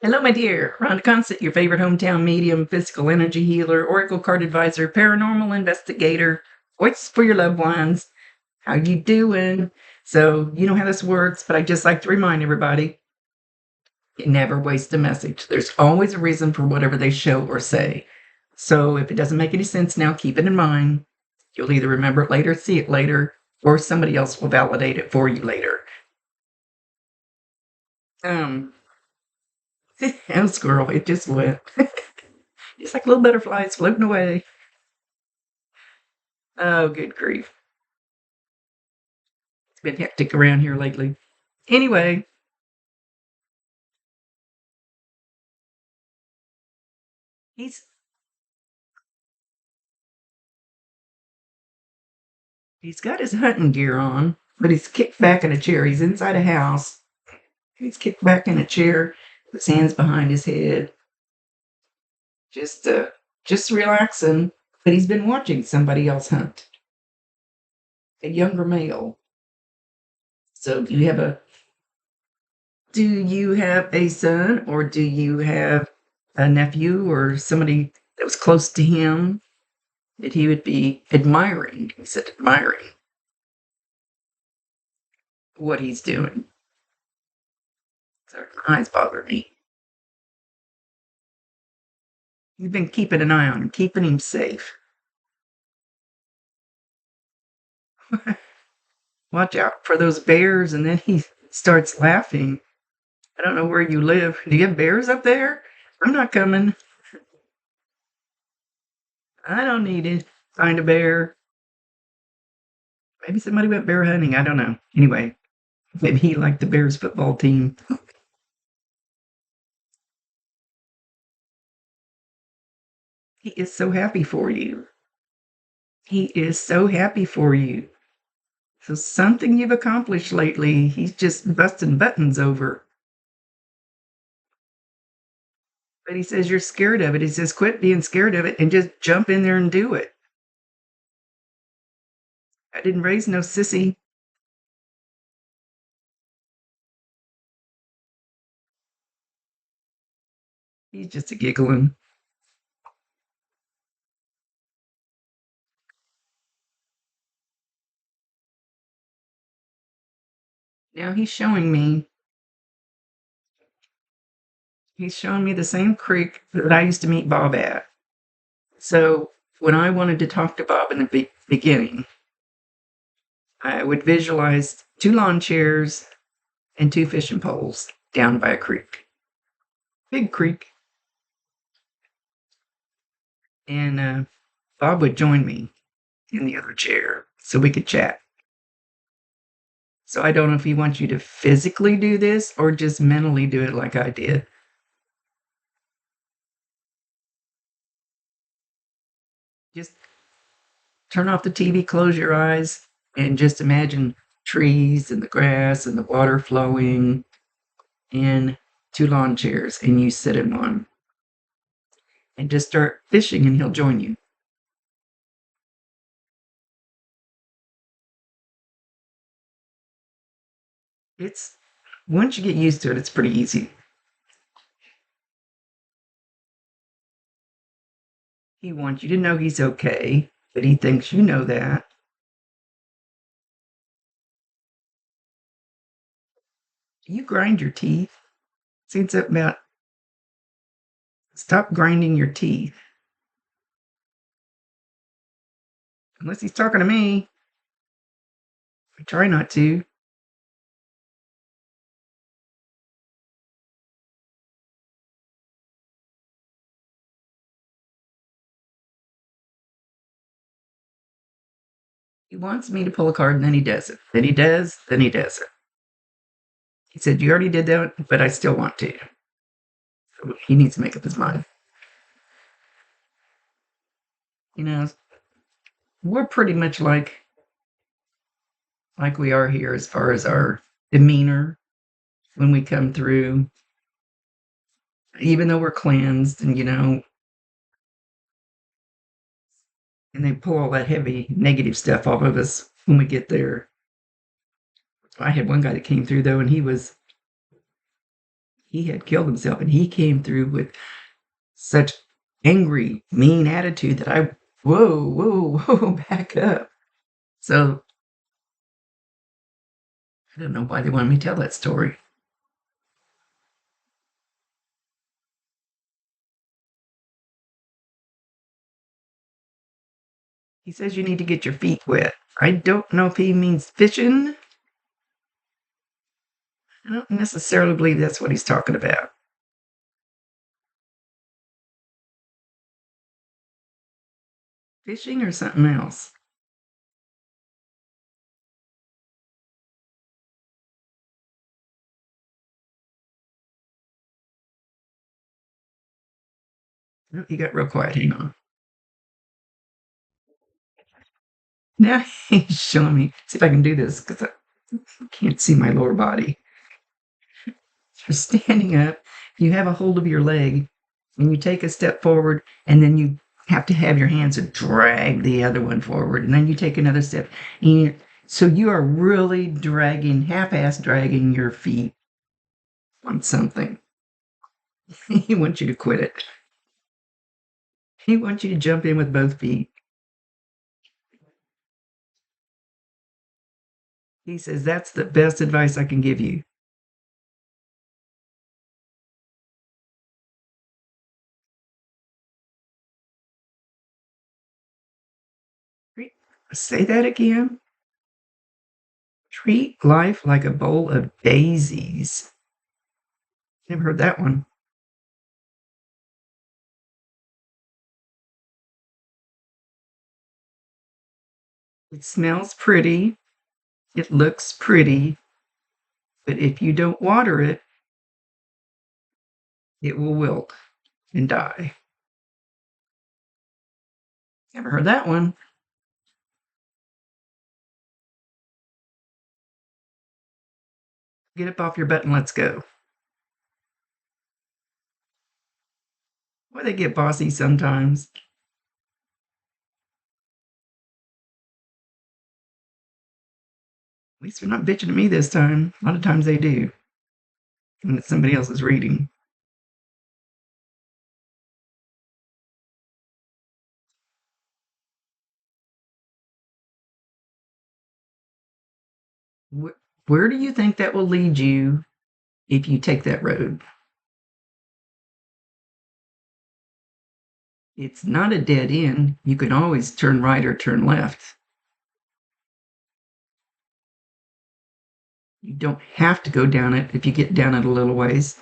Hello, my dear. Rhonda Constant, your favorite hometown medium, physical energy healer, oracle card advisor, paranormal investigator, voice for your loved ones. How you doing? So you know how this works, but I just like to remind everybody, you never waste a message. There's always a reason for whatever they show or say. So if it doesn't make any sense now, keep it in mind. You'll either remember it later, see it later, or somebody else will validate it for you later. Um, and squirrel, it just went. Just like little butterflies floating away. Oh, good grief. It's been hectic around here lately. Anyway, he's he's got his hunting gear on, but he's kicked back in a chair. He's inside a house. He's kicked back in a chair, his hands behind his head, just uh just relaxing. But he's been watching somebody else hunt, a younger male. So do you have a son, or do you have a nephew or somebody that was close to him that he would be admiring? He said admiring what he's doing. So eyes bother me. You've been keeping an eye on him, keeping him safe. Watch out for those bears. And then he starts laughing. I don't know where you live. Do you have bears up there? I'm not coming. I don't need to find a bear. Maybe somebody went bear hunting. I don't know. Anyway, maybe he liked the Bears football team. He is so happy for you. He is so happy for you. So something you've accomplished lately, he's just busting buttons over. But he says you're scared of it. He says quit being scared of it and just jump in there and do it. I didn't raise no sissy. He's just a giggling. Now he's showing me the same creek that I used to meet Bob at. So when I wanted to talk to Bob in the beginning, I would visualize two lawn chairs and two fishing poles down by a creek, big creek. And Bob would join me in the other chair so we could chat. So I don't know if he wants you to physically do this or just mentally do it like I did. Just turn off the TV, close your eyes, and just imagine trees and the grass and the water flowing and two lawn chairs, and you sit in one and just start fishing, and he'll join you. It's Once you get used to it, it's pretty easy. He wants you to know he's okay, but he thinks you know that. You grind your teeth. See, it's about stop grinding your teeth. Unless he's talking to me. I try not to. He wants me to pull a card and then he does it. Then he does, then he does it. He said, you already did that, but I still want to. So he needs to make up his mind. You know, we're pretty much like we are here as far as our demeanor when we come through, even though we're cleansed and and they pull all that heavy negative stuff off of us when we get there. I had one guy that came through though, and he he had killed himself, and he came through with such angry, mean attitude that whoa, back up. So I don't know why they wanted me to tell that story. He says you need to get your feet wet. I don't know if he means fishing. I don't necessarily believe that's what he's talking about. Fishing or something else? Oh, he got real quiet. Hang on. Now he's showing me. See if I can do this because I can't see my lower body. You're standing up, you have a hold of your leg, and you take a step forward, and then you have to have your hands to drag the other one forward, and then you take another step. So you are really dragging, half-ass dragging your feet on something. He wants you to quit it. He wants you to jump in with both feet. He says, that's the best advice I can give you. Say that again. Treat life like a bowl of daisies. Never heard that one. It smells pretty. It looks pretty. But if you don't water it, it will wilt and die. Never heard that one. Get up off your butt and let's go. Well, they get bossy sometimes. At least they're not bitching at me this time. A lot of times they do when it's somebody else's reading. Where do you think that will lead you if you take that road? It's not a dead end. You can always turn right or turn left. You don't have to go down it if you get down it a little ways.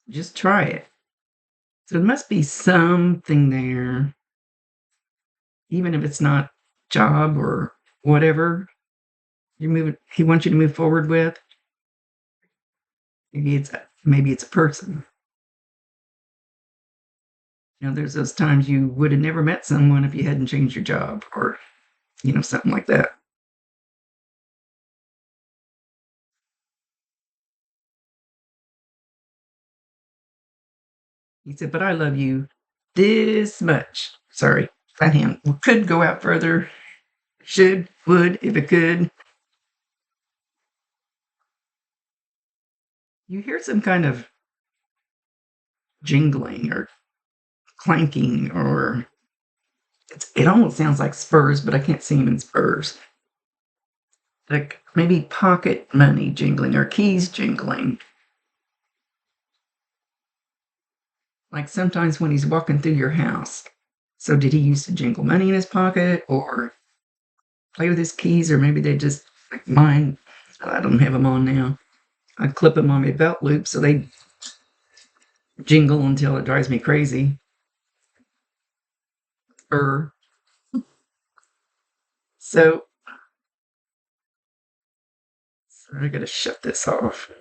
Just try it. So there must be something there, even if it's not job or whatever he wants you to move forward with. Maybe it's a person. There's those times you would have never met someone if you hadn't changed your job or, something like that. He said, but I love you this much. Sorry, that hand could go out further. Should, would, if it could. You hear some kind of jingling or clanking, or it almost sounds like spurs, but I can't see them in spurs. Like maybe pocket money jingling or keys jingling. Like sometimes when he's walking through your house. So did he used to jingle money in his pocket or play with his keys, or maybe they just, like mine, I don't have them on now. I clip them on my belt loop so they jingle until it drives me crazy. So I gotta shut this off.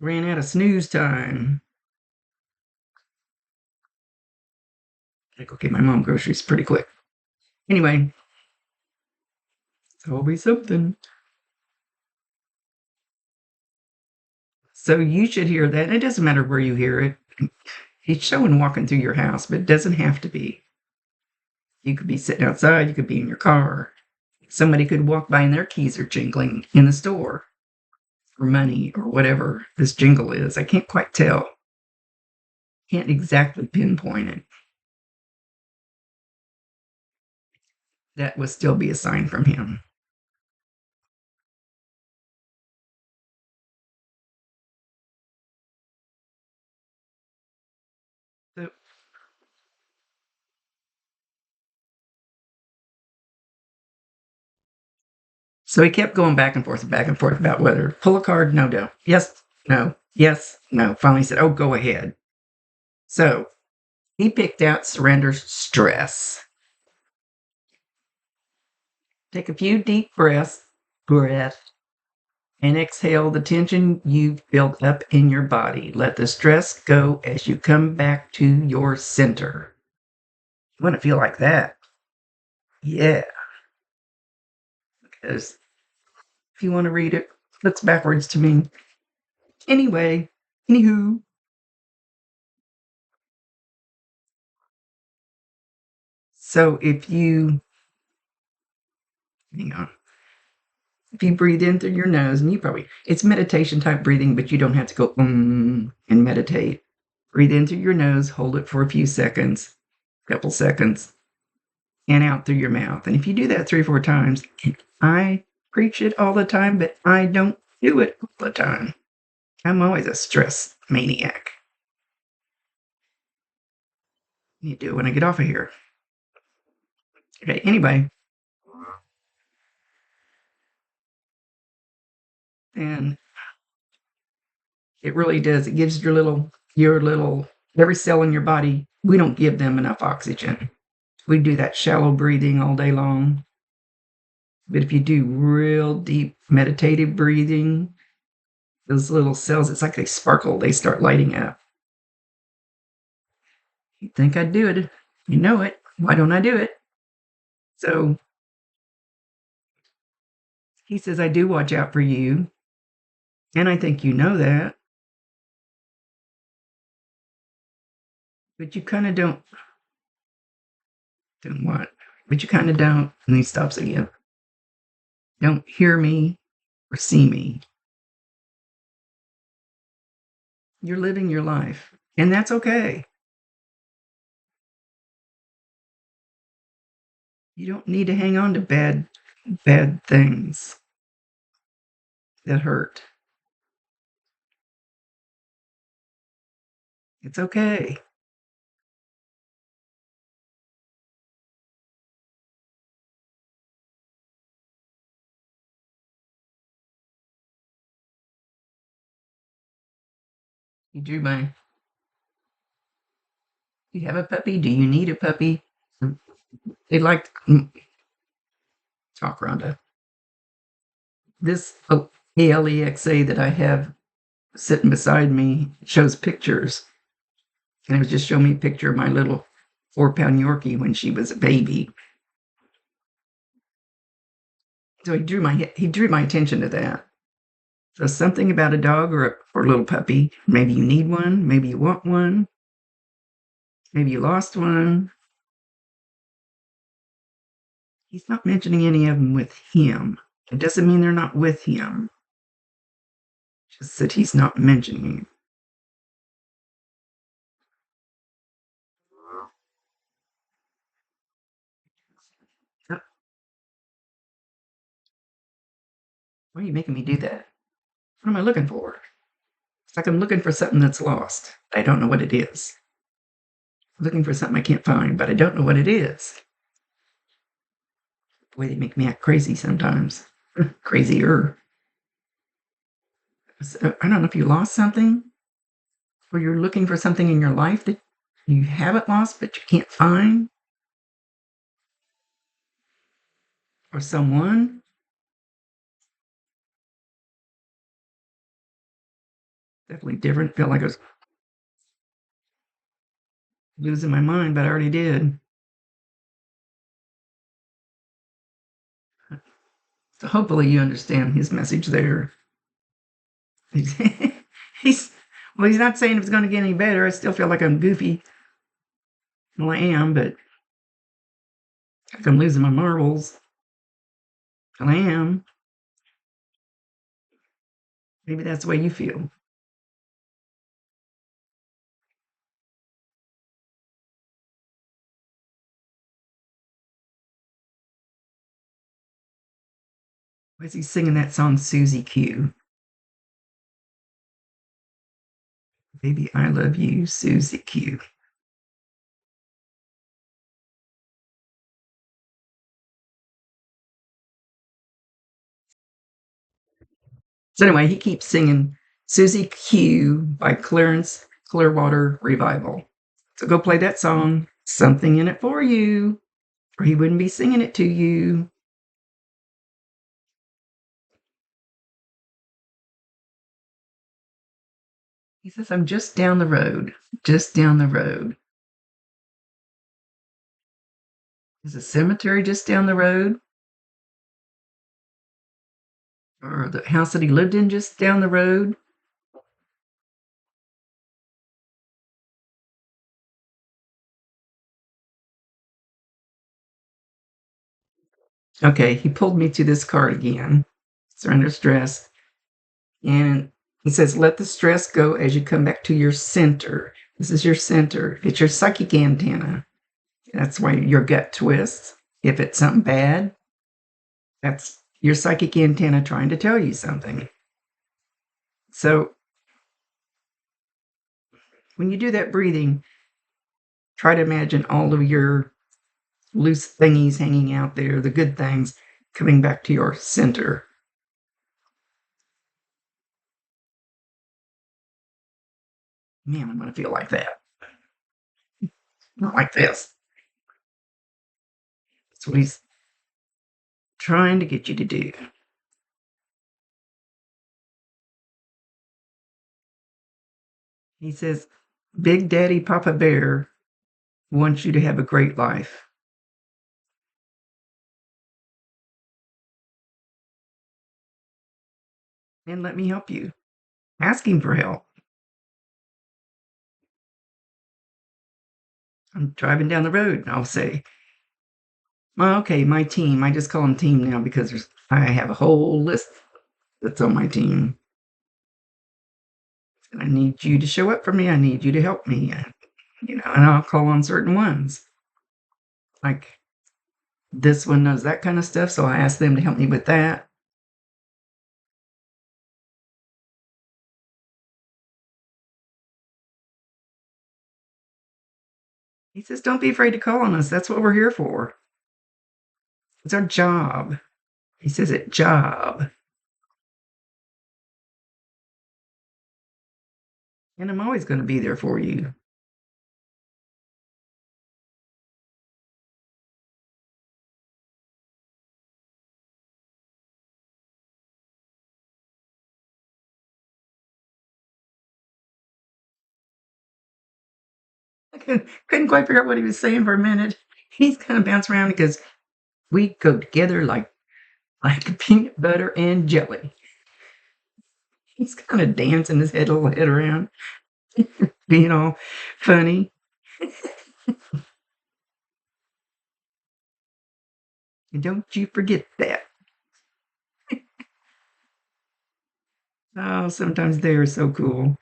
Ran out of snooze time. I go get my mom groceries pretty quick. Anyway, it's always something. So you should hear that. It doesn't matter where you hear it. He's showing walking through your house, but it doesn't have to be. You could be sitting outside. You could be in your car. somebody could walk by and their keys are jingling in the store for money or whatever this jingle is. I can't quite tell. Can't exactly pinpoint it. That would still be a sign from him. So, so he kept going back and forth about whether pull a card, no, don't. Yes, no, yes, no. Finally he said, oh, go ahead. So he picked out surrender stress. Take a few deep breaths, and exhale the tension you've built up in your body. Let the stress go as you come back to your center. You want to feel like that? Yeah. Because if you want to read it, looks backwards to me. Anyway, anywho. So hang on, if you breathe in through your nose, and it's meditation type breathing, but you don't have to go and meditate. Breathe in through your nose, hold it for a few seconds, couple seconds, and out through your mouth. And if you do that 3 or 4 times, and I preach it all the time, but I don't do it all the time. I'm always a stress maniac. You do it when I get off of here. Okay, anyway. And it really does. It gives every cell in your body, we don't give them enough oxygen. We do that shallow breathing all day long. But if you do real deep meditative breathing, those little cells, it's like they sparkle, they start lighting up. You think I'd do it. You know it. Why don't I do it? So he says, I do watch out for you. And I think you know that. But you kind of don't. Don't what? But you kind of don't. And he stops again. Don't hear me or see me. You're living your life. And that's okay. You don't need to hang on to bad things that hurt. It's okay. You have a puppy? Do you need a puppy? They like to talk, Rhonda. This Alexa that I have sitting beside me shows pictures. And it was just showing me a picture of my little 4-pound Yorkie when she was a baby. So he drew my attention to that. So something about a dog or a little puppy. Maybe you need one. Maybe you want one. Maybe you lost one. He's not mentioning any of them with him. It doesn't mean they're not with him. Just that he's not mentioning. Oh, why are you making me do that? What am I looking for? It's like I'm looking for something that's lost. I don't know what it is. I'm looking for something I can't find, but I don't know what it is. Boy, they make me act crazy sometimes. Crazier. So, I don't know if you lost something or you're looking for something in your life that you haven't lost but you can't find, or someone. Definitely different. Feel like I was losing my mind, but I already did. So hopefully you understand his message there. he's, he's not saying it's going to get any better. I still feel like I'm goofy. Well, I am, but like I'm losing my marbles. I am. Maybe that's the way you feel. Why is he singing that song, Susie Q? Baby, I love you, Susie Q. So anyway, he keeps singing Susie Q by Clarence Clearwater Revival. So go play that song, Something in It for You, or he wouldn't be singing it to you. He says, I'm just down the road, just down the road. Is a cemetery just down the road? Or the house that he lived in just down the road? Okay, he pulled me to this card again. Surrender stress. And he says, let the stress go as you come back to your center. This is your center. It's your psychic antenna. That's why your gut twists. If it's something bad, that's your psychic antenna trying to tell you something. So when you do that breathing, try to imagine all of your loose thingies hanging out there, the good things coming back to your center. Man, I'm going to feel like that. Not like this. That's what he's trying to get you to do. He says, Big Daddy Papa Bear wants you to have a great life. And let me help you. Ask him for help. I'm driving down the road and I'll say, well, okay, my team. I just call them team now because I have a whole list that's on my team. I need you to show up for me. I need you to help me. And I'll call on certain ones. Like this one knows that kind of stuff, so I ask them to help me with that. He says, don't be afraid to call on us. That's what we're here for. It's our job. He says it, job. And I'm always going to be there for you. I couldn't quite figure out what he was saying for a minute. He's kind of bounced around because we go together like peanut butter and jelly. He's kind of dancing his little head around, being all funny. And don't you forget that. Oh, sometimes they are so cool.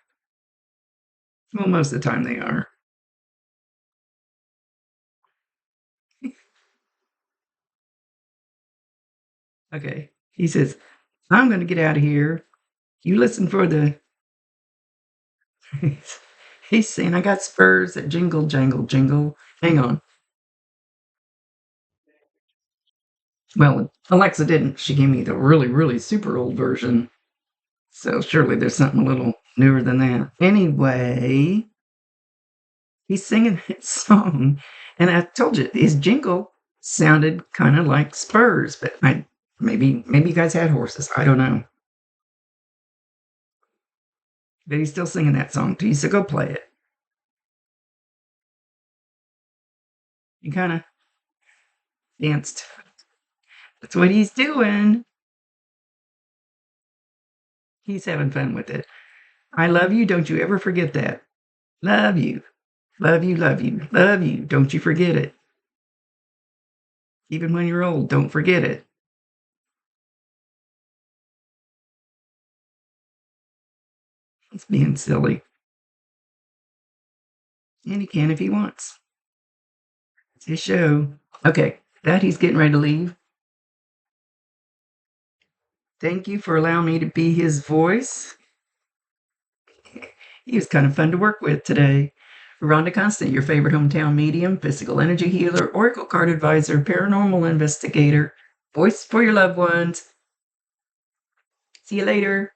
Well, most of the time they are. Okay. He says, I'm going to get out of here. You listen for the. He's saying, I got spurs that jingle, jangle, jingle. Hang on. Well, Alexa didn't. She gave me the really, really super old version. So surely there's something a little newer than that. Anyway, he's singing that song. And I told you his jingle sounded kind of like spurs, but maybe you guys had horses. I don't know. But he's still singing that song to you, so go play it. He kind of danced. That's what he's doing. He's having fun with it. I love you. Don't you ever forget that. Love you. Love you, love you, love you. Don't you forget it. Even when you're old, don't forget it. He's being silly. And he can if he wants. It's his show. Okay, that he's getting ready to leave. Thank you for allowing me to be his voice. He was kind of fun to work with today. Rhonda Constant, your favorite hometown medium, physical energy healer, oracle card advisor, paranormal investigator, voice for your loved ones. See you later.